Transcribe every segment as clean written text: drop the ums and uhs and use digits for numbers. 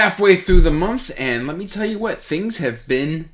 halfway through the month, and let me tell you what, things have been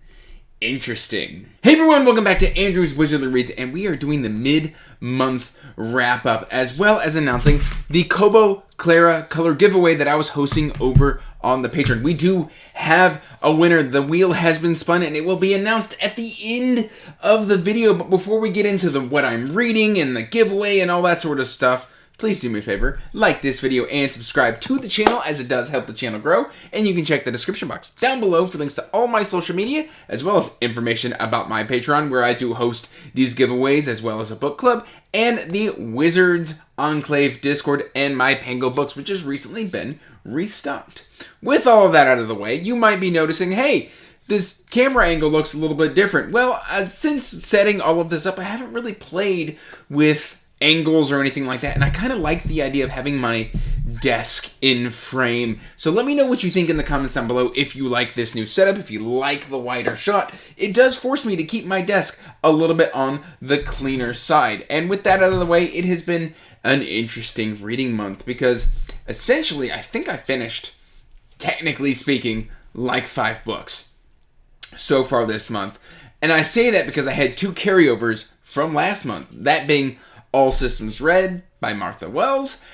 interesting. Hey everyone, welcome back to Andrew's Wizardly Reads, and we are doing the mid-month wrap-up, as well as announcing the Kobo Clara color giveaway that I was hosting over on the Patreon. We do have a winner. The wheel has been spun, and it will be announced at the end of the video. But before we get into what I'm reading and the giveaway and all that sort of stuff, please do me a favor, like this video and subscribe to the channel, as it does help the channel grow. And you can check the description box down below for links to all my social media, as well as information about my Patreon, where I do host these giveaways, as well as a book club, and the Wizards Enclave Discord, and my Pango books, which has recently been restocked. With all of that out of the way, you might be noticing, hey, this camera angle looks a little bit different. Well, since setting all of this up, I haven't really played with angles or anything like that, and I kind of like the idea of having my desk in frame. So let me know what you think in the comments down below if you like this new setup, if you like the wider shot. It does force me to keep my desk a little bit on the cleaner side. And with that out of the way, it has been an interesting reading month, because essentially I think I finished, technically speaking, like 5 books so far this month. And I say that because I had 2 carryovers from last month, that being All Systems Red by Martha Wells,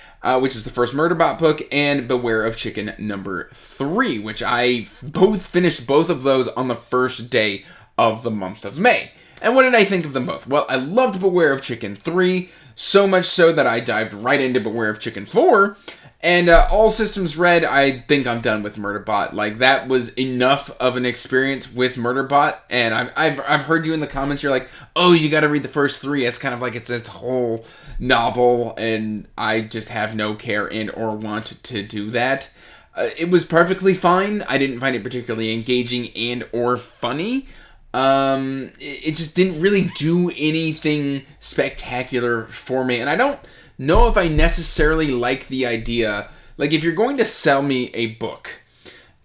which is the first Murderbot book, and Beware of Chicken number 3, which I finished both of those on the first day of the month of May. And what did I think of them both? Well, I loved Beware of Chicken 3, so much so that I dived right into Beware of Chicken 4, and All Systems Red, I think I'm done with Murderbot. Like, that was enough of an experience with Murderbot, and I've heard you in the comments, you're like, oh, you gotta read the first 3, it's kind of like it's its whole novel, and I just have no care and or want to do that. It was perfectly fine. I didn't find it particularly engaging and or funny. It just didn't really do anything spectacular for me, and I don't know if I necessarily like the idea, like if you're going to sell me a book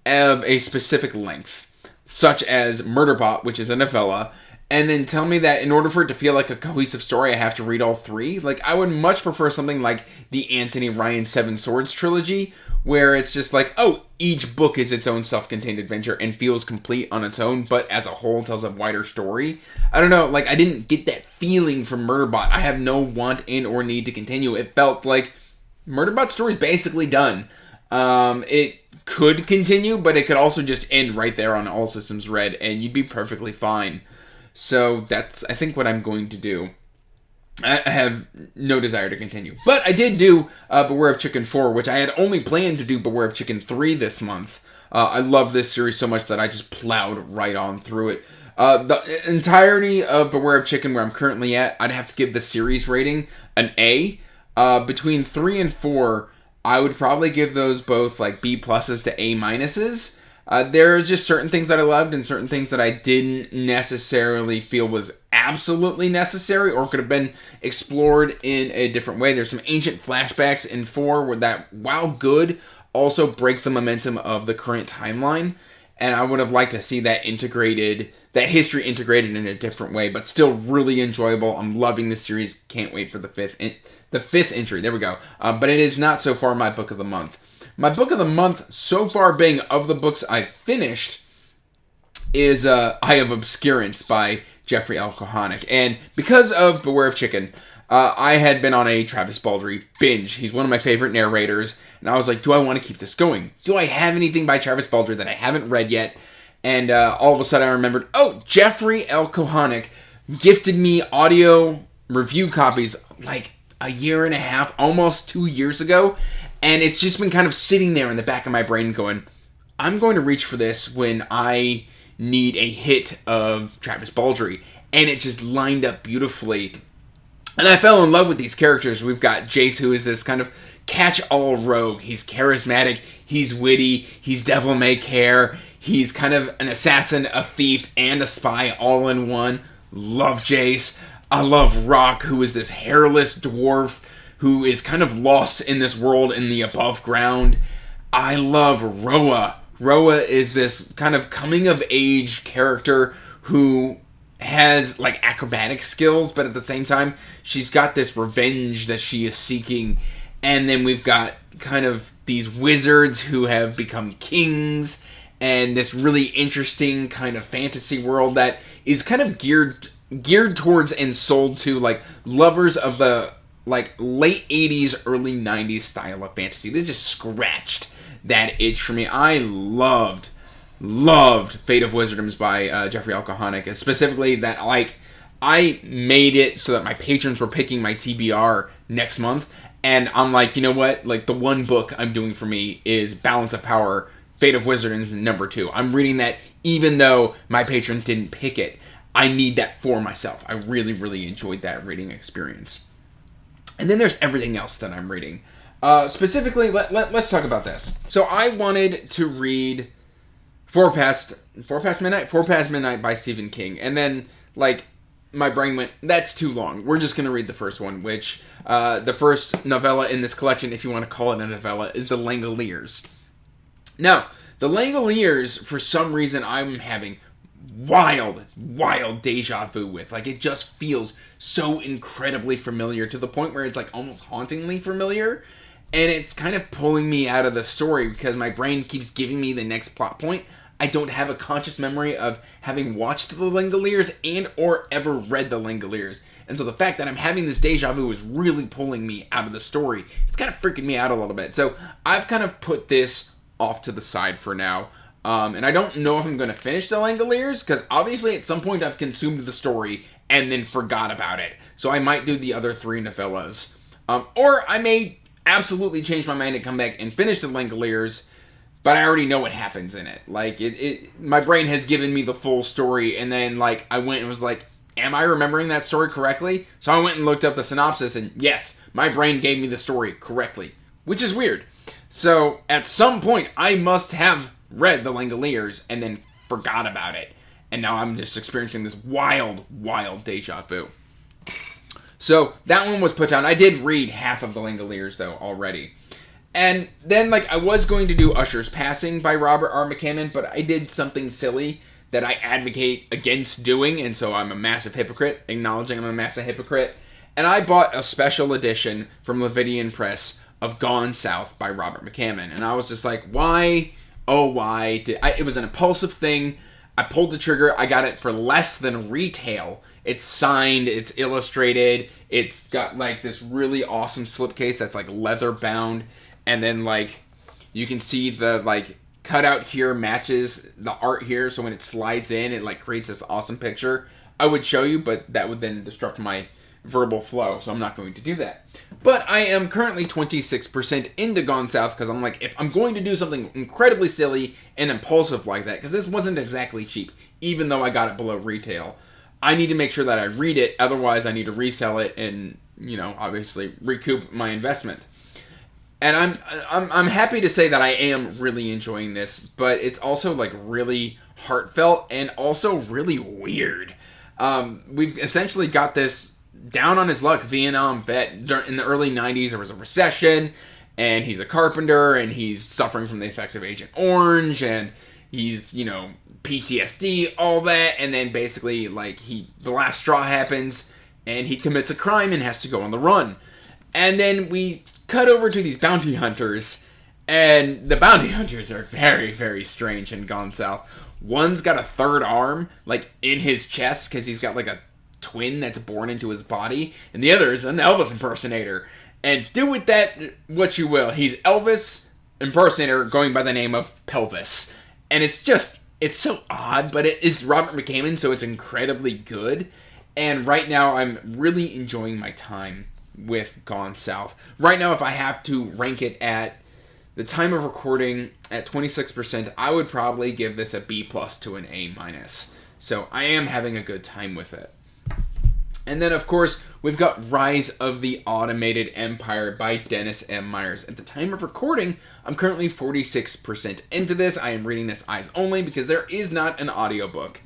of a specific length, such as Murderbot, which is a novella, and then tell me that in order for it to feel like a cohesive story, I have to read all 3, like I would much prefer something like the Anthony Ryan Seven Swords trilogy, where it's just like, oh, each book is its own self-contained adventure and feels complete on its own, but as a whole tells a wider story. I don't know, like I didn't get that feeling from Murderbot. I have no want and or need to continue. It felt like Murderbot's story is basically done. It could continue, but it could also just end right there on All Systems Red, and you'd be perfectly fine. So that's, I think, what I'm going to do. I have no desire to continue. But I did do Beware of Chicken 4, which I had only planned to do Beware of Chicken 3 this month. I love this series so much that I just plowed right on through it. The entirety of Beware of Chicken, where I'm currently at, I'd have to give the series rating an A. Between 3 and 4, I would probably give those both like B pluses to A minuses. There's just certain things that I loved and certain things that I didn't necessarily feel was absolutely necessary or could have been explored in a different way. There's some ancient flashbacks in 4 where that, while good, also break the momentum of the current timeline. And I would have liked to see that integrated, that history integrated in a different way, but still really enjoyable. I'm loving this series. Can't wait for the fifth entry. There we go. But it is not so far my book of the month. My book of the month so far being, of the books I've finished, is Eye of Obscurance by Jeffrey L. Kohanek. And because of Beware of Chicken, I had been on a Travis Baldree binge. He's one of my favorite narrators. And I was like, do I want to keep this going? Do I have anything by Travis Baldree that I haven't read yet? And all of a sudden I remembered, oh, Jeffrey L. Kohanek gifted me audio review copies like a year and a half, almost 2 years ago. And it's just been kind of sitting there in the back of my brain going, I'm going to reach for this when I need a hit of Travis Baldree. And it just lined up beautifully. And I fell in love with these characters. We've got Jace, who is this kind of catch-all rogue. He's charismatic, he's witty, he's devil-may-care, he's kind of an assassin, a thief, and a spy all in one. Love Jace. I love Rock, who is this hairless dwarf who is kind of lost in this world in the above ground. I love Roa. Roa is this kind of coming-of-age character who has like acrobatic skills, but at the same time, she's got this revenge that she is seeking. And then we've got kind of these wizards who have become kings, and this really interesting kind of fantasy world that is kind of geared towards and sold to like lovers of the like late 80s, early 90s style of fantasy. They just scratched that itch for me. I loved Fate of Wizardoms by Jeffrey Alcoholic, specifically that like I made it so that my patrons were picking my TBR next month, and I'm like, you know what, like the one book I'm doing for me is Balance of Power, Fate of Wizardoms #2. I'm reading that even though my patron didn't pick it. I need that for myself. I really, really enjoyed that reading experience. And then there's everything else that I'm reading. Specifically, let's talk about this. So I wanted to read Four Past Midnight by Stephen King. And then, like, my brain went, that's too long. We're just going to read the first one, which the first novella in this collection, if you want to call it a novella, is The Langelers. Now, The Langelers, for some reason, I'm having wild deja vu with. Like, it just feels so incredibly familiar to the point where it's like almost hauntingly familiar, and it's kind of pulling me out of the story because my brain keeps giving me the next plot point. I don't have a conscious memory of having watched The Langelers and or ever read The Langelers, and so the fact that I'm having this deja vu is really pulling me out of the story. It's kind of freaking me out a little bit. So I've kind of put this off to the side for now. And I don't know if I'm going to finish The Langelers, because obviously at some point I've consumed the story and then forgot about it. So I might do the other 3 novellas. Or I may absolutely change my mind and come back and finish The Langelers, but I already know what happens in it. Like, my brain has given me the full story, and then, like, I went and was like, am I remembering that story correctly? So I went and looked up the synopsis, and yes, my brain gave me the story correctly, which is weird. So at some point, I must have read The Langelers and then forgot about it. And now I'm just experiencing this wild deja vu. So that one was put down. I did read half of The Langelers, though, already. And then, like, I was going to do Usher's Passing by Robert R. McCammon, but I did something silly that I advocate against doing, and so I'm a massive hypocrite, acknowledging I'm a massive hypocrite. And I bought a special edition from Levidian Press of Gone South by Robert McCammon. And I was just like, why? Oh, why? It was an impulsive thing. I pulled the trigger. I got it for less than retail. It's signed. It's illustrated. It's got, like, this really awesome slipcase that's, like, leather bound. And then, like, you can see the, like, cutout here matches the art here. So when it slides in, it, like, creates this awesome picture. I would show you, but that would then disrupt my verbal flow, so I'm not going to do that. But I am currently 26% into Gone South, because I'm like, if I'm going to do something incredibly silly and impulsive like that, because this wasn't exactly cheap, even though I got it below retail, I need to make sure that I read it, otherwise I need to resell it and, you know, obviously recoup my investment. And I'm happy to say that I am really enjoying this, but it's also, like, really heartfelt and also really weird. We've essentially got this down on his luck Vietnam vet. In the early 90s, there was a recession, and he's a carpenter, and he's suffering from the effects of Agent Orange, and he's, you know, PTSD, all that, and then basically, like, the last straw happens, and he commits a crime and has to go on the run. And then we cut over to these bounty hunters, and the bounty hunters are very, very strange in Gone South. One's got a third arm, like, in his chest, because he's got, like, a twin that's born into his body, and the other is an Elvis impersonator. And do with that what you will. He's Elvis impersonator going by the name of Pelvis. And it's so odd, but it's Robert McCammon, so it's incredibly good. And right now, I'm really enjoying my time with Gone South. Right now, if I have to rank it at the time of recording at 26%, I would probably give this a B+ to an A-. So I am having a good time with it. And then, of course, we've got Rise of the Automated Empire by Dennis M. Myers. At the time of recording, I'm currently 46% into this. I am reading this eyes only because there is not an audiobook.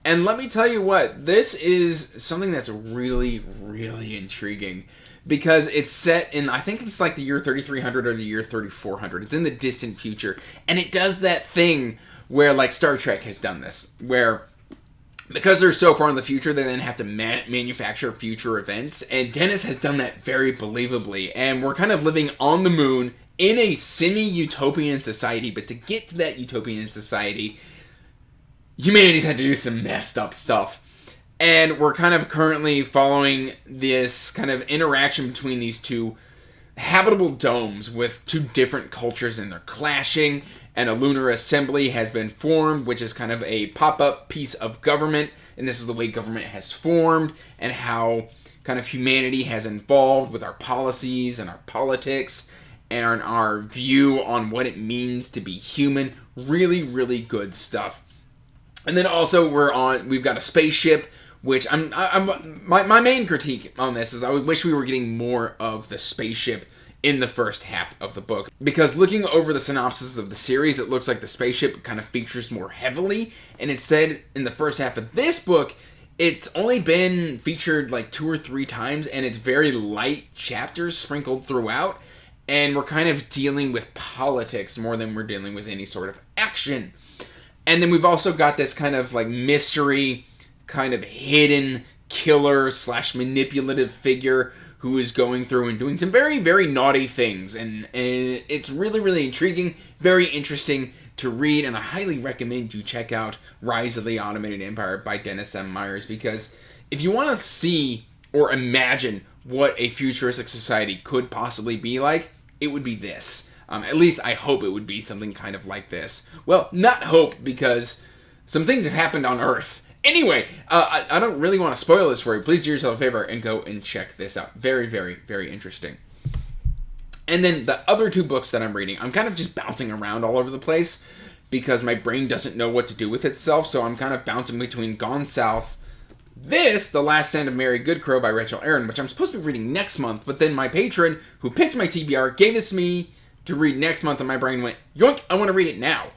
And let me tell you what, this is something that's really, really intriguing. Because it's set in, I think it's like the year 3300 or the year 3400. It's in the distant future. And it does that thing where, like, Star Trek has done this, where because they're so far in the future, they then have to manufacture future events. And Dennis has done that very believably. And we're kind of living on the moon in a semi-utopian society, but to get to that utopian society, humanity's had to do some messed up stuff. And we're kind of currently following this kind of interaction between these two habitable domes with two different cultures, and they're clashing, and a lunar assembly has been formed, which is kind of a pop-up piece of government, and this is the way government has formed, and how kind of humanity has evolved with our policies and our politics, and our view on what it means to be human. Really, really good stuff. And then also we've got a spaceship, which my main critique on this is I wish we were getting more of the spaceship in the first half of the book. Because looking over the synopsis of the series, it looks like the spaceship kind of features more heavily, and instead, in the first half of this book, it's only been featured like 2 or 3 times, and it's very light chapters sprinkled throughout, and we're kind of dealing with politics more than we're dealing with any sort of action. And then we've also got this kind of like mystery, kind of hidden killer / manipulative figure who is going through and doing some very, very naughty things. And it's really, really intriguing, very interesting to read, and I highly recommend you check out Rise of the Automated Empire by Dennis M. Myers, because if you want to see or imagine what a futuristic society could possibly be like, it would be this. At least I hope it would be something kind of like this. Well, not hope, because some things have happened on Earth. Anyway, I don't really want to spoil this for you. Please do yourself a favor and go and check this out. Very, very, very interesting. And then the other 2 books that I'm reading, I'm kind of just bouncing around all over the place because my brain doesn't know what to do with itself, so I'm kind of bouncing between Gone South, The Last Stand of Mary Goodcrow by Rachel Aaron, which I'm supposed to be reading next month, but then my patron, who picked my TBR, gave this to me to read next month, and my brain went, yoink, I want to read it now.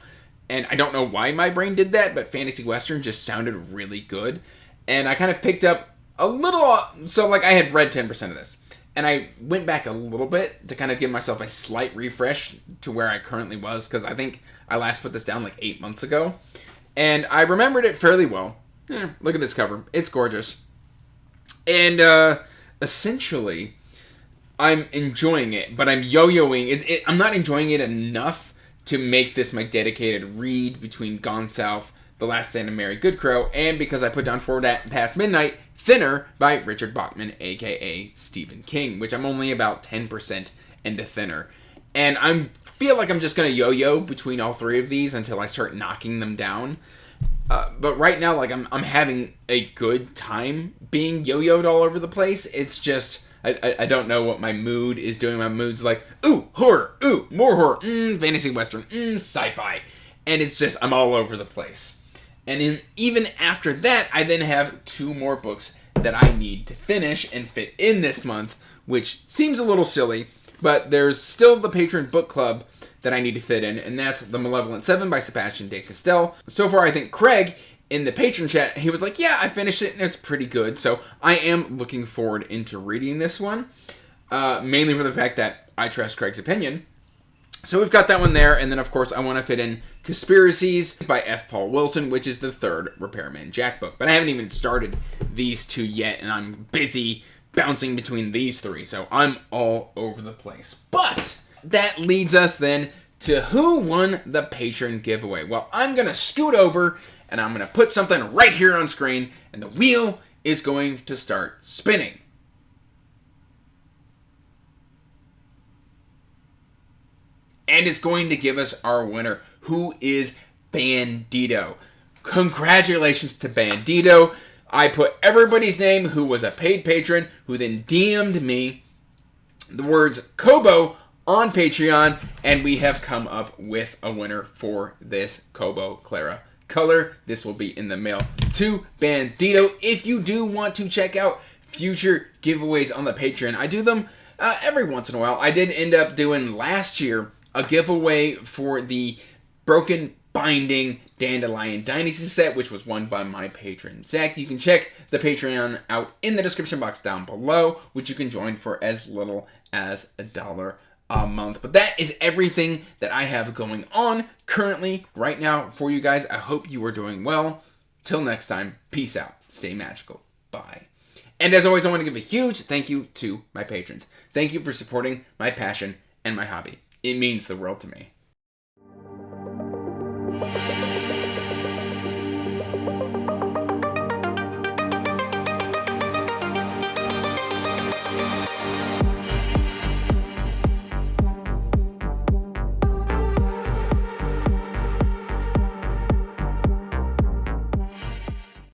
And I don't know why my brain did that, but Fantasy Western just sounded really good. And I kind of picked up a little, so like I had read 10% of this. And I went back a little bit to kind of give myself a slight refresh to where I currently was, because I think I last put this down like 8 months ago. And I remembered it fairly well. Look at this cover. It's gorgeous. And essentially, I'm enjoying it, but I'm yo-yoing. I'm not enjoying it enough to make this my dedicated read between Gone South, The Last Stand of Mary Goodcrow, and because I put down Forward Past Midnight, Thinner by Richard Bachman, a.k.a. Stephen King, which I'm only about 10% into Thinner. And I feel like I'm just going to yo-yo between all 3 of these until I start knocking them down. But right now, like, I'm having a good time being yo-yoed all over the place. It's just, I don't know what my mood is doing. My mood's like, ooh, horror, ooh, more horror, fantasy western, sci-fi. And it's just, I'm all over the place. And even after that, I then have 2 more books that I need to finish and fit in this month, which seems a little silly, but there's still the Patron book club that I need to fit in, and that's The Malevolent Seven by Sebastian de Castell. So far, I think Craig, in the Patron chat, he was like, yeah, I finished it, and it's pretty good. So I am looking forward into reading this one, mainly for the fact that I trust Craig's opinion. So we've got that one there, and then, of course, I want to fit in Conspiracies by F. Paul Wilson, which is the 3rd Repairman Jack book. But I haven't even started these 2 yet, and I'm busy bouncing between these 3, so I'm all over the place. But that leads us then to who won the Patron giveaway. Well, I'm going to scoot over, and I'm going to put something right here on screen, and the wheel is going to start spinning. And it's going to give us our winner, who is Bandito. Congratulations to Bandito. I put everybody's name who was a paid patron, who then DM'd me the words Kobo on Patreon, and we have come up with a winner for this Kobo Clara color. This will be in the mail to Bandito. If you do want to check out future giveaways on the Patreon, I do them every once in a while. I did end up doing last year a giveaway for the Broken Binding Dandelion Dynasty set, which was won by my patron, Zach. You can check the Patreon out in the description box down below, which you can join for as little as $1 a month. But that is everything that I have going on currently right now for you guys. I hope you are doing well. Till next time, peace out. Stay magical. Bye. And as always, I want to give a huge thank you to my patrons. Thank you for supporting my passion and my hobby. it means the world to me.